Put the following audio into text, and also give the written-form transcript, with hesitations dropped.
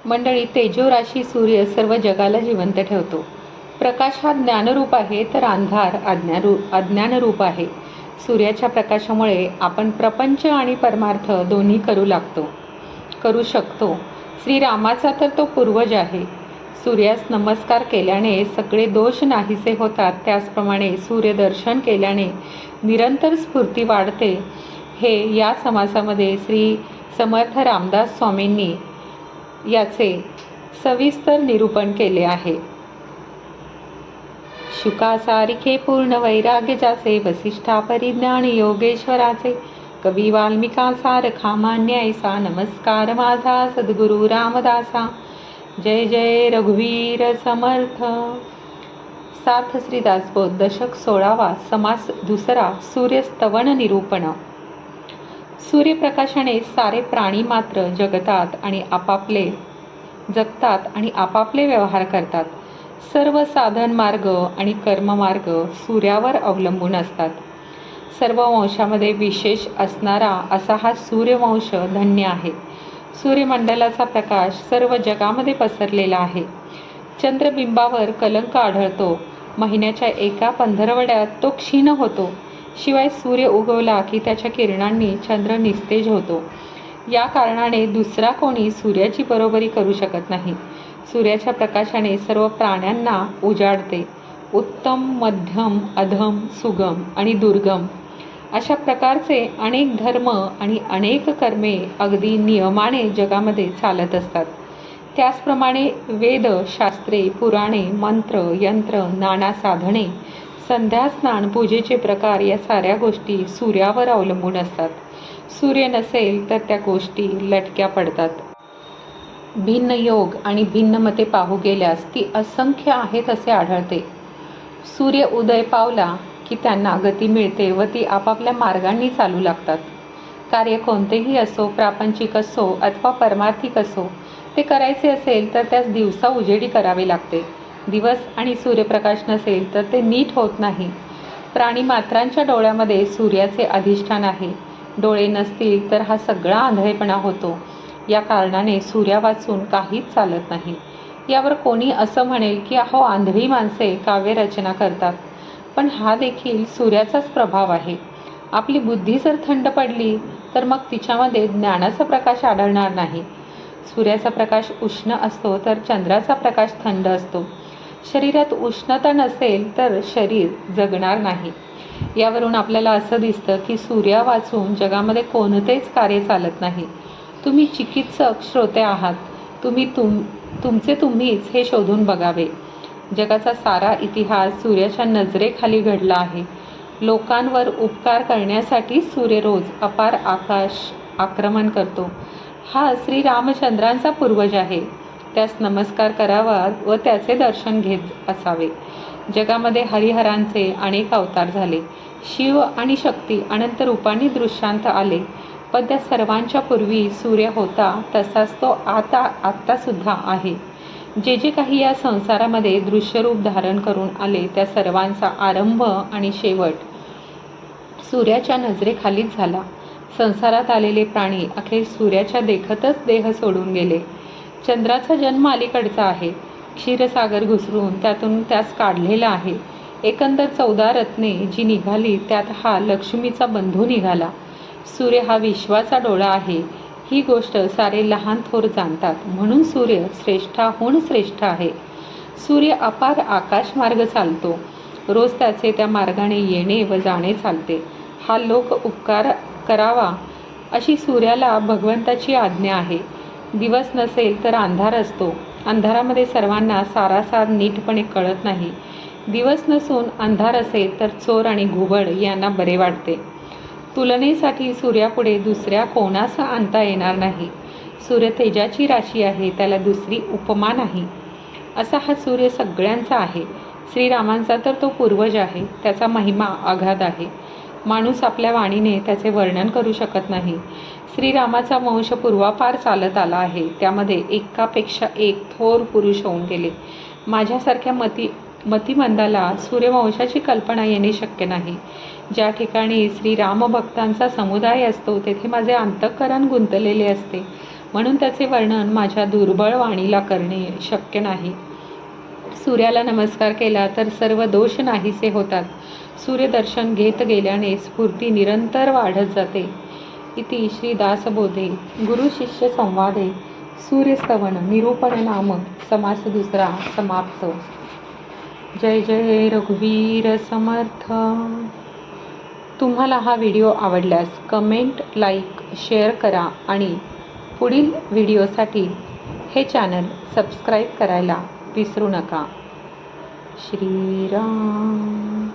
मंडळी, तेजोराशी सूर्य सर्व जगाला जिवंत ठेवतो. प्रकाश हा ज्ञानरूप आहे, तर अंधार अज्ञानरूप आहे. सूर्याच्या प्रकाशामुळे आपण प्रपंच आणि परमार्थ दोन्ही करू शकतो. श्रीरामाचा तर तो पूर्वज आहे. सूर्यास नमस्कार केल्याने सगळे दोष नाहीसे होतात, त्याचप्रमाणे सूर्यदर्शन केल्याने निरंतर स्फूर्ती वाढते. हे या समासामध्ये श्री समर्थ रामदास स्वामींनी याचे सविस्तर निरूपण केले आहे. शुकासारिखे पूर्ण वैराग्य जाचे, वसिष्ठा परिज्ञान योगेश्वराचे, कवी वाल्मिका सारखा मान्य ऐसा, नमस्कार माझा सद्गुरु रामदासा. जय जय रघुवीर समर्थ. सार्थ श्री दासबोध दशक 16वा. समास दुसरा. सूर्यस्तवन निरूपण. सूर्यप्रकाशाने सारे प्राणी मात्र जगतात आणि आपापले व्यवहार करतात. सर्व साधन मार्ग आणि कर्ममार्ग सूर्यावर अवलंबून असतात. सर्व वंशामध्ये विशेष असणारा असा हा सूर्यवंश धन्य आहे. सूर्यमंडलाचा प्रकाश सर्व जगामध्ये पसरलेला आहे. चंद्रबिंबावर कलंक आढळतो. महिन्याच्या एका पंधरवड्यात तो क्षीण होतो. शिवाय सूर्य उगवला की त्याच्या किरणांनी चंद्र निस्तेज होतो. या कारणाने दुसरा कोणी सूर्याची बरोबरी करू शकत नाही. सूर्याच्या प्रकाशाने सर्व प्राण्यांना उजाडते. उत्तम, मध्यम, अधम, सुगम आणि दुर्गम अशा प्रकारचे अनेक धर्म आणि अनेक कर्मे अगदी नियमाने जगामध्ये चालत असतात. त्याचप्रमाणे वेद, शास्त्रे, पुराणे, मंत्र, यंत्र, नाना साधने, संध्यास्नान, पूजेचे प्रकार या साऱ्या गोष्टी सूर्यावर अवलंबून असतात. सूर्य नसेल तर त्या गोष्टी लटक्या पडतात. भिन्न योग आणि भिन्न मते पाहू गेल्यास ती असंख्य आहेत असे आढळते. सूर्य उदय पावला की त्यांना गती मिळते व ती आपापल्या मार्गांनी चालू लागतात. कार्य कोणतेही असो, प्रापंचिक असो अथवा परमार्थिक असो, ते करायचे असेल तर त्यास दिवसा उजेडी करावे लागते. दिवस आणि सूर्यप्रकाश नसेल तर ते नीट होत नाही. प्राणीमात्रांच्या डोळ्यामध्ये सूर्याचे अधिष्ठान आहे. डोळे नसतील तर हा सगळा आंधळेपणा होतो. या कारणाने सूर्यावाचून काहीच चालत नाही. यावर कोणी असं म्हणेल की अहो, आंधळी माणसे काव्यरचना करतात. पण हा देखील सूर्याचाच प्रभाव आहे. आपली बुद्धी जर थंड पडली तर मग तिच्यामध्ये ज्ञानाचा प्रकाश आढळणार नाही. सूर्याचा प्रकाश उष्ण असतो तर चंद्राचा प्रकाश थंड असतो. शरीरात उष्णता नसेल तर शरीर जगणार नाही. यावरून आपल्याला असं दिसतं की सूर्या वाचून जगामध्ये कोणतेच कार्य चालत नाही. तुम्ही चिकित्सक श्रोते आहात. तुम्हीच हे शोधून बघावे. जगाचा सारा इतिहास सूर्याच्या नजरेखाली घडला आहे. लोकांवर उपकार करण्यासाठी सूर्य रोज अपार आकाश आक्रमण करतो. हा श्रीरामचंद्रांचा पूर्वज आहे. त्यास नमस्कार करावा व त्याचे दर्शन घेत असावे. जगामध्ये हरिहरांचे अनेक अवतार झाले. शिव आणि शक्ती अनंत रूपांनी दृष्टांत आले. पण त्या सर्वांच्या पूर्वी सूर्य होता, तसाच तो आत्ता सुद्धा आहे. जे जे काही या संसारामध्ये दृश्यरूप धारण करून आले त्या सर्वांचा आरंभ आणि शेवट सूर्याच्या नजरेखालीच झाला. संसारात आलेले प्राणी अखेर सूर्याच्या देखतच देह सोडून गेले. चंद्राचा जन्म अलीकडचा आहे. क्षीरसागर घुसरून त्यातून त्यास काढलेला आहे. एकंदर 14 रत्ने जी निघाली त्यात हा लक्ष्मीचा बंधू निघाला. सूर्य हा विश्वाचा डोळा आहे. ही गोष्ट सारे लहान थोर जाणतात. म्हणून सूर्य श्रेष्ठाहून श्रेष्ठ आहे. सूर्य अपार आकाशमार्ग चालतो. रोज त्याचे त्या मार्गाने येणे व जाणे चालते. हा लोक उपकार करावा अशी सूर्याला भगवंताची आज्ञा आहे. दिवस नसेल तर अंधार असतो. अंधारामध्ये सर्वांना सारासार नीटपणे कळत नाही. दिवस नसून अंधार असेल तर चोर आणि घुबड यांना बरे वाटते. तुलनेसाठी सूर्यापुढे दुसऱ्या कोणास आणता येणार नाही. सूर्य तेजाची राशी आहे, त्याला दुसरी उपमा नाही. असा हा सूर्य सगळ्यांचा आहे. श्रीरामांचा तर तो पूर्वज आहे. त्याचा महिमा अगाध आहे. माणूस आपल्या वाणीने त्याचे वर्णन करू शकत नाही. श्रीरामाचा वंश पूर्वापार चालत आला आहे. त्यामध्ये एकापेक्षा एक थोर पुरुष होऊन गेले. माझ्यासारख्या मतिमंदाला सूर्यवंशाची कल्पना येणे शक्य नाही. ज्या ठिकाणी श्रीरामभक्तांचा समुदाय असतो तेथे माझे अंतःकरण गुंतलेले असते. म्हणून त्याचे वर्णन माझ्या दुर्बळ वाणीला करणे शक्य नाही. सूर्याला नमस्कार केला तर सर्व दोष नाहीसे होतात. सूर्यदर्शन घेत गेल्याने स्फूर्ती निरंतर वाढत जाते. इति श्री दासबोधे गुरु शिष्य संवादे सूर्यस्तवन निरूपण नाम समास दुसरा समाप्त. जय जय रघुवीर समर्थ. तुम्हाला हा व्हिडिओ आवडल्यास कमेंट, लाईक, शेअर करा आणि पुढील व्हिडिओसाठी हे चॅनल सबस्क्राईब करायला विसरू नका. श्रीराम.